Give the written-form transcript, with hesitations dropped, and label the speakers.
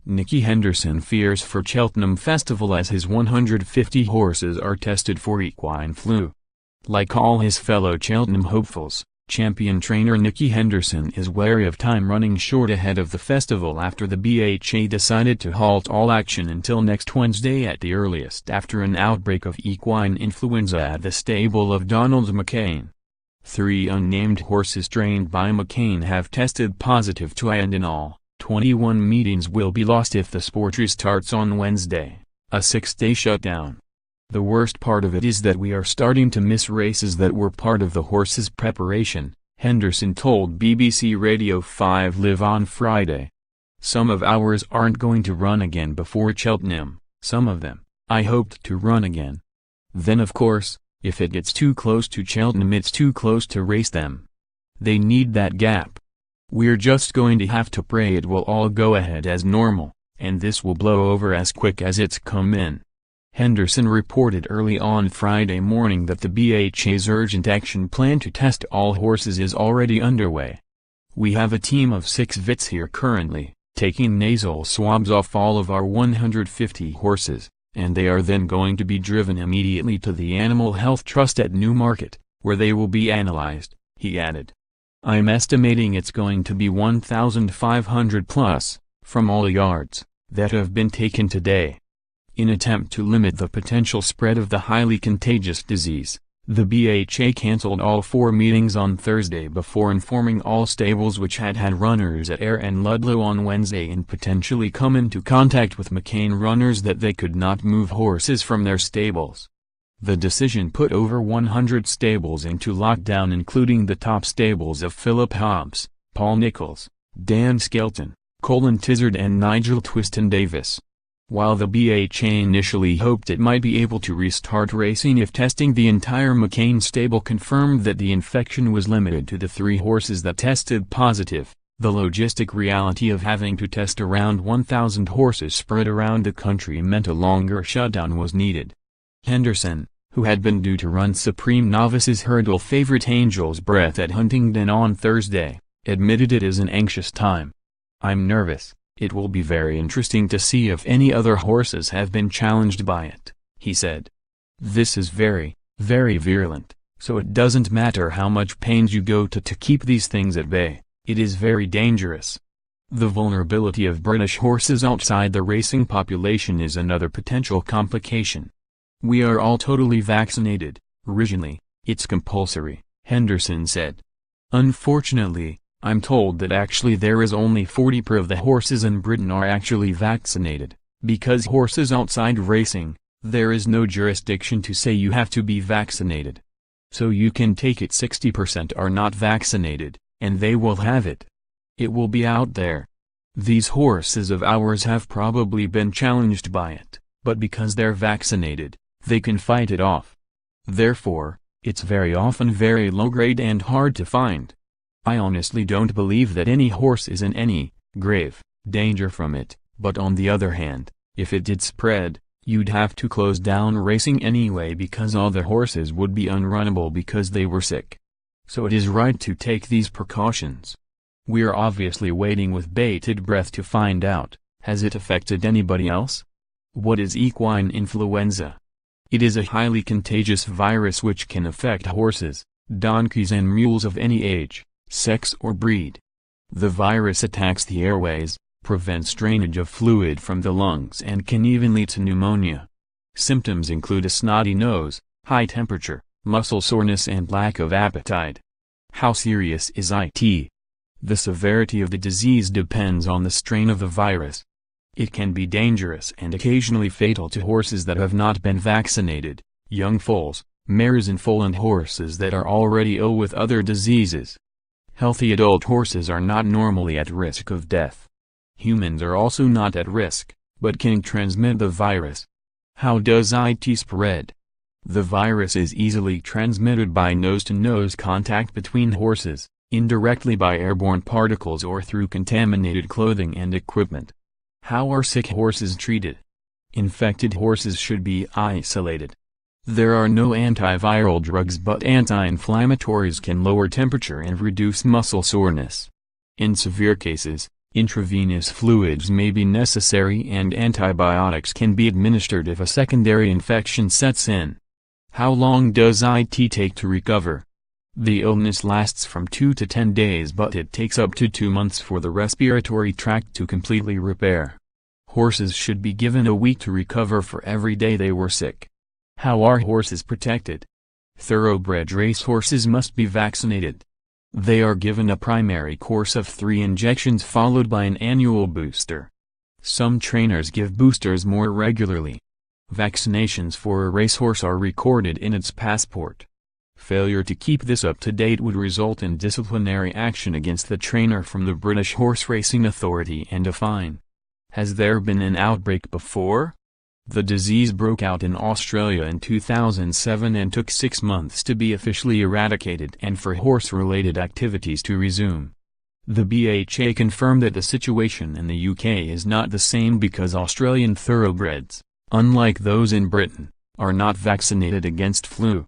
Speaker 1: Nicky Henderson fears for Cheltenham Festival as his 150 horses are tested for equine flu. Like all his fellow Cheltenham hopefuls, champion trainer Nicky Henderson is wary of time running short ahead of the festival after the BHA decided to halt all action until next Wednesday at the earliest after an outbreak of equine influenza at the stable of Donald McCain. 3 unnamed horses trained by McCain have tested positive to and in all, 21 meetings will be lost if the sport restarts on Wednesday, a 6-day shutdown. The worst part of it is that we are starting to miss races that were part of the horses' preparation, Henderson told BBC Radio 5 Live on Friday. Some of ours aren't going to run again before Cheltenham, some of them, I hoped to run again. Then of course, if it gets too close to Cheltenham it's too close to race them. They need that gap. We're just going to have to pray it will all go ahead as normal, and this will blow over as quick as it's come in. Henderson reported early on Friday morning that the BHA's urgent action plan to test all horses is already underway. We have a team of 6 vets here currently, taking nasal swabs off all of our 150 horses, and they are then going to be driven immediately to the Animal Health Trust at Newmarket, where they will be analyzed, he added. I'm estimating it's going to be 1,500 plus, from all yards, that have been taken today. In attempt to limit the potential spread of the highly contagious disease, the BHA cancelled all 4 meetings on Thursday before informing all stables which had runners at Ayr and Ludlow on Wednesday and potentially come into contact with McCain runners that they could not move horses from their stables. The decision put over 100 stables into lockdown, including the top stables of Philip Hobbs, Paul Nicholls, Dan Skelton, Colin Tizard and Nigel Twiston-Davis. While the BHA initially hoped it might be able to restart racing if testing the entire McCain stable confirmed that the infection was limited to the 3 horses that tested positive, the logistic reality of having to test around 1,000 horses spread around the country meant a longer shutdown was needed. Henderson, who had been due to run Supreme Novice's hurdle favorite Angel's Breath at Huntingdon on Thursday, admitted it is an anxious time. I'm nervous. It will be very interesting to see if any other horses have been challenged by it, he said. This is very, very virulent, so it doesn't matter how much pains you go to keep these things at bay, it is very dangerous. The vulnerability of British horses outside the racing population is another potential complication. We are all totally vaccinated, originally, it's compulsory, Henderson said. Unfortunately, I'm told that actually there is only 40% of the horses in Britain are actually vaccinated, because horses outside racing, there is no jurisdiction to say you have to be vaccinated. So you can take it 60% are not vaccinated, and they will have it. It will be out there. These horses of ours have probably been challenged by it, but because they're vaccinated, they can fight it off. Therefore, it's very often very low grade and hard to find. I honestly don't believe that any horse is in any grave danger from it, but on the other hand, if it did spread, you'd have to close down racing anyway because all the horses would be unrunnable because they were sick. So it is right to take these precautions. We're obviously waiting with bated breath to find out, has it affected anybody else? What is equine influenza? It is a highly contagious virus which can affect horses, donkeys and mules of any age, sex or breed. The virus attacks the airways, prevents drainage of fluid from the lungs and can even lead to pneumonia. Symptoms include a snotty nose, high temperature, muscle soreness and lack of appetite. How serious is it? The severity of the disease depends on the strain of the virus. It can be dangerous and occasionally fatal to horses that have not been vaccinated, young foals, mares in foal and horses that are already ill with other diseases. Healthy adult horses are not normally at risk of death. Humans are also not at risk, but can transmit the virus. How does it spread? The virus is easily transmitted by nose-to-nose contact between horses, indirectly by airborne particles or through contaminated clothing and equipment. How are sick horses treated? Infected horses should be isolated. There are no antiviral drugs, but anti-inflammatories can lower temperature and reduce muscle soreness. In severe cases, Intravenous fluids may be necessary and antibiotics can be administered if a secondary infection sets in. How long does it take to recover? The illness lasts from 2 to 10 days, but it takes up to 2 months for the respiratory tract to completely repair. Horses should be given a week to recover for every day they were sick. How are horses protected? Thoroughbred racehorses must be vaccinated. They are given a primary course of 3 injections followed by an annual booster. Some trainers give boosters more regularly. Vaccinations for a racehorse are recorded in its passport. Failure to keep this up to date would result in disciplinary action against the trainer from the British Horse Racing Authority and a fine. Has there been an outbreak before? The disease broke out in Australia in 2007 and took 6 months to be officially eradicated and for horse-related activities to resume. The BHA confirmed that the situation in the UK is not the same because Australian thoroughbreds, unlike those in Britain, are not vaccinated against flu.